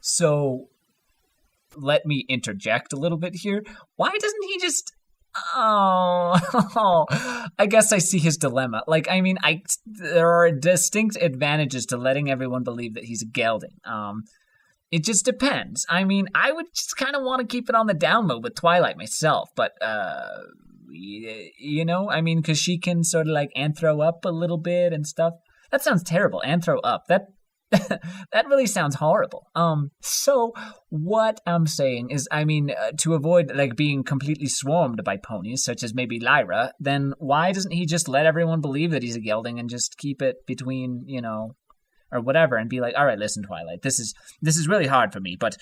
So, let me interject a little bit here. Why doesn't he just... Oh, I guess I see his dilemma. Like, I mean, there are distinct advantages to letting everyone believe that he's a gelding. It just depends. I mean, I would just kind of want to keep it on the down low with Twilight myself, but, you know, I mean, because she can sort of like anthro up a little bit and stuff. That sounds terrible. Anthro up. That really sounds horrible. So what I'm saying is, I mean, to avoid like being completely swarmed by ponies, such as maybe Lyra, then why doesn't he just let everyone believe that he's a gelding and just keep it between, you know, or whatever, and be like, all right, listen, Twilight, this is really hard for me, but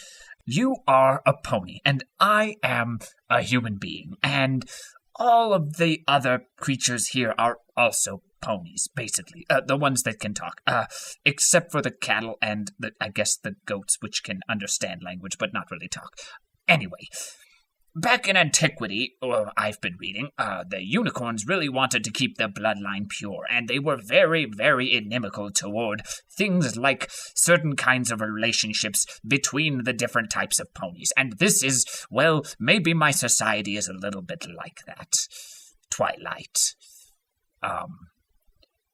you are a pony, and I am a human being, and all of the other creatures here are also ponies, basically. The ones that can talk. Except for the cattle and, I guess, the goats, which can understand language, but not really talk. Anyway, back in antiquity, or I've been reading, the unicorns really wanted to keep their bloodline pure, and they were very, very inimical toward things like certain kinds of relationships between the different types of ponies. And this is, well, maybe my society is a little bit like that, Twilight.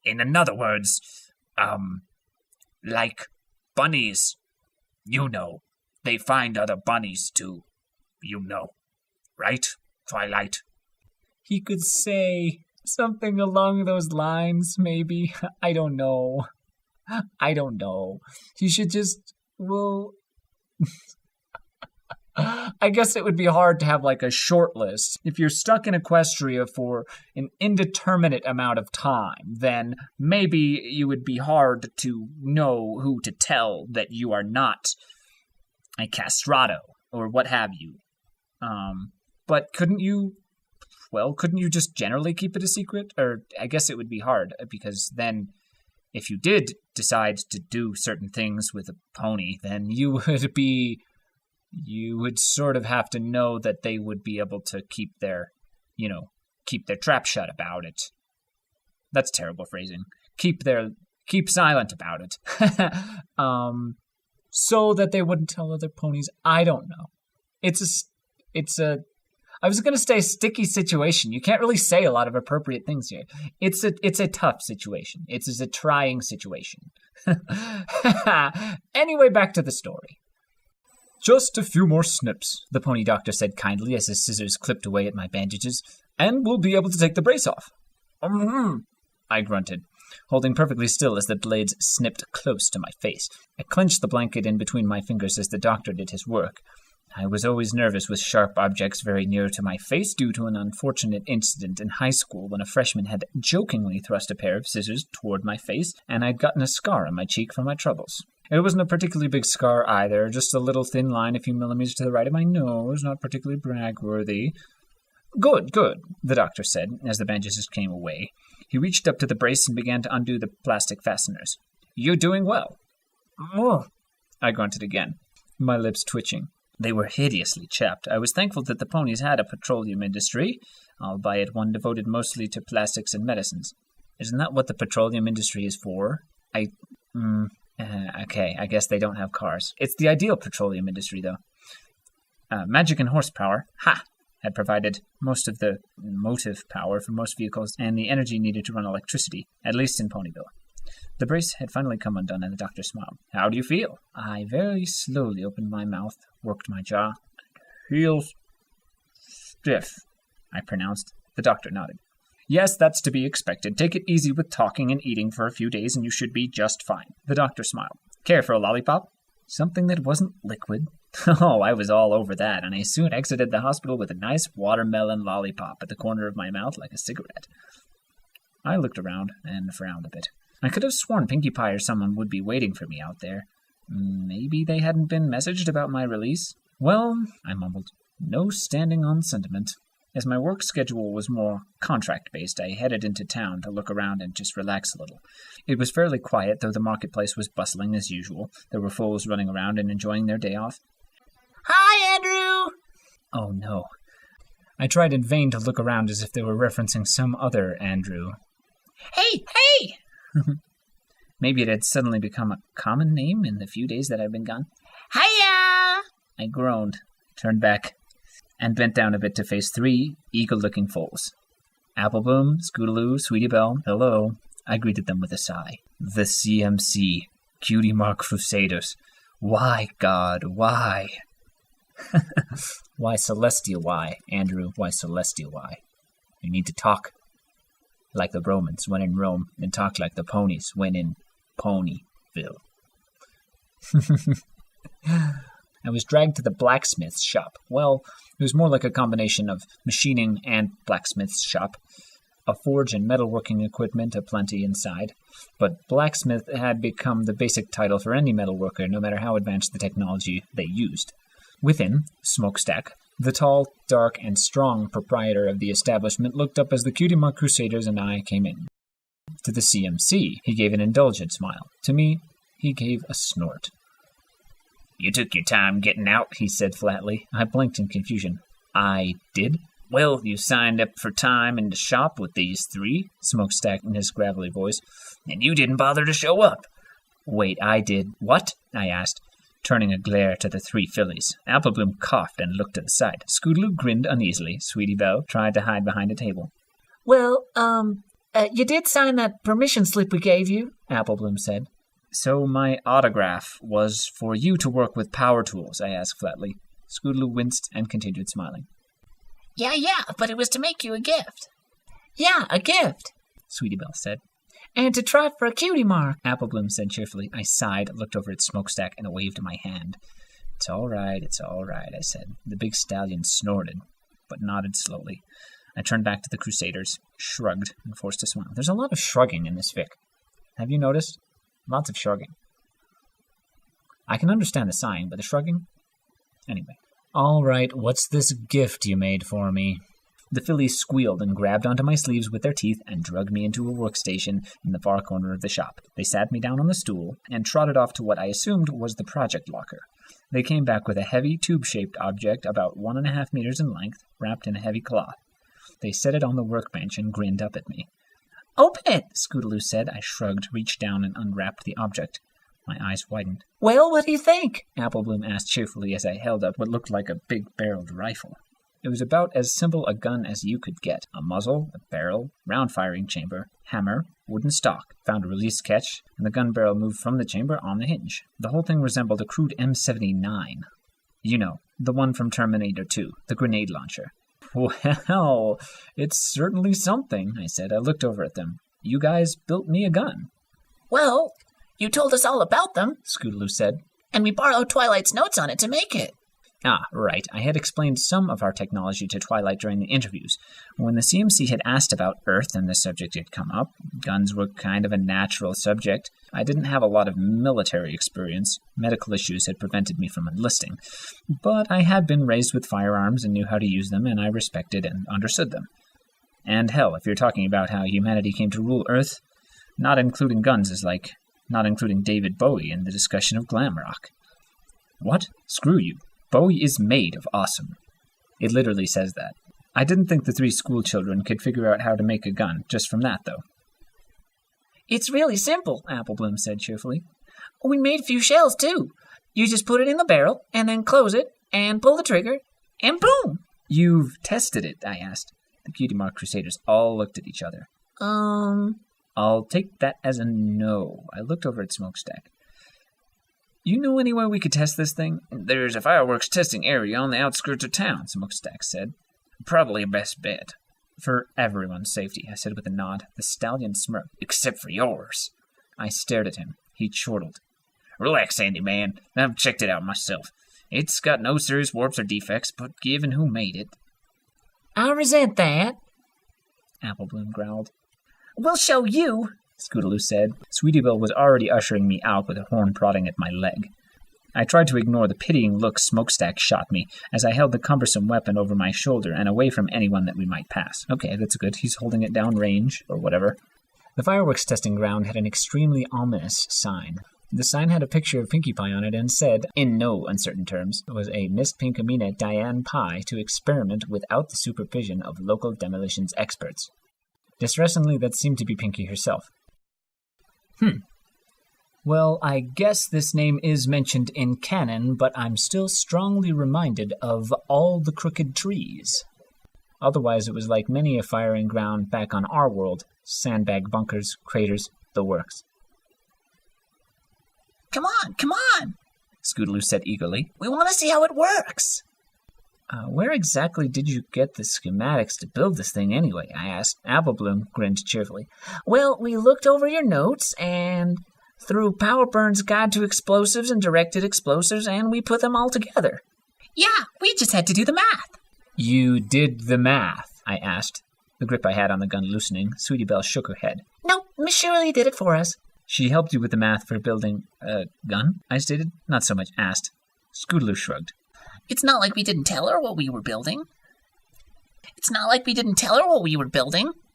In other words, like bunnies, you know, they find other bunnies too, you know. Right, Twilight? He could say something along those lines, maybe. I don't know. He should just, well... I guess it would be hard to have like a short list. If you're stuck in Equestria for an indeterminate amount of time, then maybe you would be hard to know who to tell that you are not a castrato, or what have you. But couldn't you just generally keep it a secret? Or I guess it would be hard, because then if you did decide to do certain things with a pony, then you would sort of have to know that they would be able to keep their trap shut about it. That's terrible phrasing. Keep silent about it. So that they wouldn't tell other ponies. I don't know. I was going to say sticky situation. You can't really say a lot of appropriate things here. It's a tough situation. It's a trying situation. Anyway, back to the story. Just a few more snips, the pony doctor said kindly as his scissors clipped away at my bandages, and we'll be able to take the brace off. I grunted, holding perfectly still as the blades snipped close to my face. I clenched the blanket in between my fingers as the doctor did his work. I was always nervous with sharp objects very near to my face due to an unfortunate incident in high school when a freshman had jokingly thrust a pair of scissors toward my face, and I'd gotten a scar on my cheek from my troubles. It wasn't a particularly big scar either, just a little thin line a few millimeters to the right of my nose, not particularly brag-worthy. Good, the doctor said, as the bandages came away. He reached up to the brace and began to undo the plastic fasteners. You're doing well. Oh, I grunted again, my lips twitching. They were hideously chapped. I was thankful that the ponies had a petroleum industry, albeit one devoted mostly to plastics and medicines. Isn't that what the petroleum industry is for? Okay, I guess they don't have cars. It's the ideal petroleum industry, though. Magic and horsepower, had provided most of the motive power for most vehicles and the energy needed to run electricity, at least in Ponyville. The brace had finally come undone, and the doctor smiled. How do you feel? I very slowly opened my mouth, worked my jaw. Feels stiff, I pronounced. The doctor nodded. Yes, that's to be expected. Take it easy with talking and eating for a few days, and you should be just fine. The doctor smiled. Care for a lollipop? Something that wasn't liquid? Oh, I was all over that, and I soon exited the hospital with a nice watermelon lollipop at the corner of my mouth like a cigarette. I looked around and frowned a bit. I could have sworn Pinkie Pie or someone would be waiting for me out there. Maybe they hadn't been messaged about my release? Well, I mumbled, no standing on sentiment. As my work schedule was more contract-based, I headed into town to look around and just relax a little. It was fairly quiet, though the marketplace was bustling as usual. There were foals running around and enjoying their day off. Hi, Andrew! Oh, no. I tried in vain to look around as if they were referencing some other Andrew. Hey! Maybe it had suddenly become a common name in the few days that I'd been gone. Hiya! I groaned, turned back, and bent down a bit to face 3 eagle-looking foals. Applebloom, Scootaloo, Sweetie Belle, hello. I greeted them with a sigh. The CMC, Cutie Mark Crusaders. Why, God, why? Why, Celestial, why? Andrew, why, Celestial, why? You need to talk like the Romans when in Rome, and talk like the ponies when in Ponyville. I was dragged to the blacksmith's shop. Well, it was more like a combination of machining and blacksmith's shop. A forge and metalworking equipment aplenty inside. But blacksmith had become the basic title for any metalworker, no matter how advanced the technology they used. Within, Smokestack, the tall, dark, and strong proprietor of the establishment, looked up as the Cutie Mark Crusaders and I came in. To the CMC, he gave an indulgent smile. To me, he gave a snort. You took your time getting out, he said flatly. I blinked in confusion. I did? Well, you signed up for time in the shop with these 3, Smokestack in his gravelly voice, and you didn't bother to show up. Wait, I did what? I asked, turning a glare to the 3 fillies. Applebloom coughed and looked to the side. Scootaloo grinned uneasily. Sweetie Belle tried to hide behind a table. Well, you did sign that permission slip we gave you, Applebloom said. So my autograph was for you to work with power tools, I asked flatly. Scootaloo winced and continued smiling. Yeah, but it was to make you a gift. Yeah, a gift, Sweetie Belle said. And to try for a cutie mark, Applebloom said cheerfully. I sighed, looked over at Smokestack, and waved my hand. It's all right, I said. The big stallion snorted, but nodded slowly. I turned back to the Crusaders, shrugged, and forced a smile. There's a lot of shrugging in this fic. Have you noticed? Lots of shrugging. I can understand the sighing, but the shrugging? Anyway. All right, what's this gift you made for me? The fillies squealed and grabbed onto my sleeves with their teeth and dragged me into a workstation in the far corner of the shop. They sat me down on the stool and trotted off to what I assumed was the project locker. They came back with a heavy tube-shaped object about 1.5 meters in length, wrapped in a heavy cloth. They set it on the workbench and grinned up at me. Open it, Scootaloo said. I shrugged, reached down, and unwrapped the object. My eyes widened. Well, what do you think? Applebloom asked cheerfully as I held up what looked like a big-barreled rifle. It was about as simple a gun as you could get. A muzzle, a barrel, round firing chamber, hammer, wooden stock, found a release catch, and the gun barrel moved from the chamber on the hinge. The whole thing resembled a crude M79. You know, the one from Terminator 2, the grenade launcher. Well, it's certainly something, I said. I looked over at them. You guys built me a gun. Well, you told us all about them, Scootaloo said, and we borrowed Twilight's notes on it to make it. Ah, right. I had explained some of our technology to Twilight during the interviews. When the CMC had asked about Earth and the subject had come up, guns were kind of a natural subject. I didn't have a lot of military experience. Medical issues had prevented me from enlisting. But I had been raised with firearms and knew how to use them, and I respected and understood them. And hell, if you're talking about how humanity came to rule Earth, not including guns is like not including David Bowie in the discussion of glam rock. What? Screw you. Bowie is made of awesome. It literally says that. I didn't think the 3 school children could figure out how to make a gun just from that, though. It's really simple, Applebloom said cheerfully. We made a few shells, too. You just put it in the barrel, and then close it, and pull the trigger, and boom! You've tested it, I asked. The Cutie Mark Crusaders all looked at each other. I'll take that as a no. I looked over at Smokestack. You know any way we could test this thing? There's a fireworks testing area on the outskirts of town, Smokestack said. Probably a best bet. For everyone's safety, I said with a nod. The stallion smirked. Except for yours. I stared at him. He chortled. Relax, Andy, man. I've checked it out myself. It's got no serious warps or defects, but given who made it. I resent that, Applebloom growled. We'll show you, Scootaloo said. Sweetie Belle was already ushering me out with a horn prodding at my leg. I tried to ignore the pitying look Smokestack shot me as I held the cumbersome weapon over my shoulder and away from anyone that we might pass. Okay, that's good. He's holding it down range, or whatever. The fireworks testing ground had an extremely ominous sign. The sign had a picture of Pinkie Pie on it and said, in no uncertain terms, was a Miss Pinkamena Diane Pie to experiment without the supervision of local demolitions experts. Distressingly, that seemed to be Pinkie herself. Well, I guess this name is mentioned in canon, but I'm still strongly reminded of all the crooked trees. Otherwise, it was like many a firing ground back on our world. Sandbag bunkers, craters, the works. Come on, Scootaloo said eagerly. We want to see how it works. Where exactly did you get the schematics to build this thing anyway? I asked. Applebloom grinned cheerfully. Well, we looked over your notes and through Powerburn's Guide to Explosives and Directed Explosives, and we put them all together. Yeah, we just had to do the math. You did the math? I asked, the grip I had on the gun loosening. Sweetie Belle shook her head. No, Miss Shirley did it for us. She helped you with the math for building a gun? I stated, not so much asked. Scootaloo shrugged. It's not like we didn't tell her what we were building,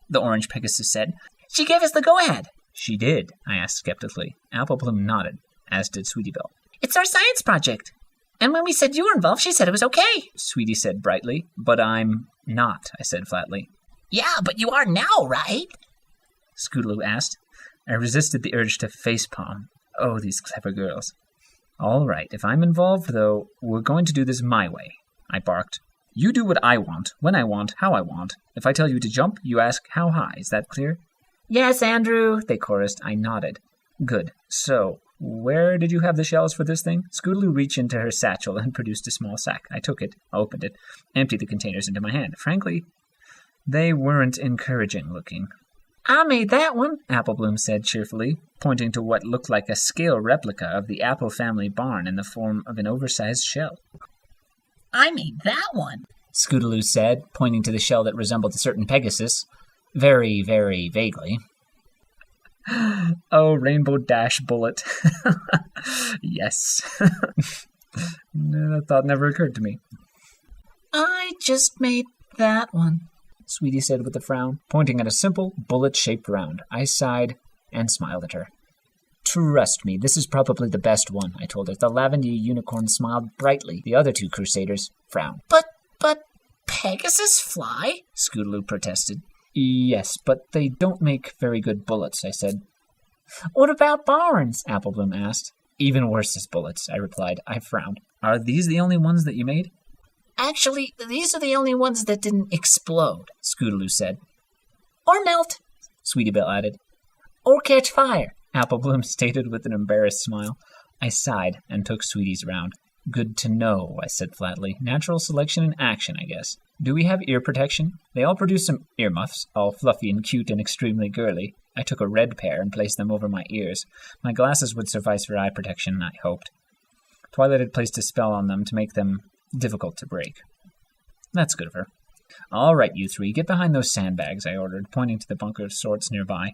the orange Pegasus said. She gave us the go-ahead. She did? I asked skeptically. Applebloom nodded, as did Sweetie Belle. It's our science project. And when we said you were involved, she said it was okay. Sweetie said brightly. But I'm not, I said flatly. Yeah, but you are now, right? Scootaloo asked. I resisted the urge to facepalm. Oh, these clever girls. All right, if I'm involved, though, we're going to do this my way, I barked. You do what I want, when I want, how I want. If I tell you to jump, you ask how high. Is that clear? Yes, Andrew, they chorused. I nodded. Good. So, where did you have the shells for this thing? Scootaloo reached into her satchel and produced a small sack. I took it, opened it, emptied the containers into my hand. Frankly, they weren't encouraging looking. I made that one, Applebloom said cheerfully, pointing to what looked like a scale replica of the Apple family barn in the form of an oversized shell. I made that one, Scootaloo said, pointing to the shell that resembled a certain Pegasus, very, very vaguely. Oh, Rainbow Dash bullet. Yes. That thought never occurred to me. I just made that one, Sweetie said with a frown, pointing at a simple, bullet-shaped round. I sighed and smiled at her. Trust me, this is probably the best one, I told her. The lavender unicorn smiled brightly. The other two crusaders frowned. But Pegasus fly? Scootaloo protested. Yes, but they don't make very good bullets, I said. What about barns? Applebloom asked. Even worse as bullets, I replied. I frowned. Are these the only ones that you made? Actually, these are the only ones that didn't explode, Scootaloo said. Or melt, Sweetie Belle added. Or catch fire, Applebloom stated with an embarrassed smile. I sighed and took Sweetie's round. Good to know, I said flatly. Natural selection in action, I guess. Do we have ear protection? They all produced some earmuffs, all fluffy and cute and extremely girly. I took a red pair and placed them over my ears. My glasses would suffice for eye protection, I hoped. Twilight had placed a spell on them to make them difficult to break. That's good of her. All right, you three, get behind those sandbags, I ordered, pointing to the bunker of sorts nearby.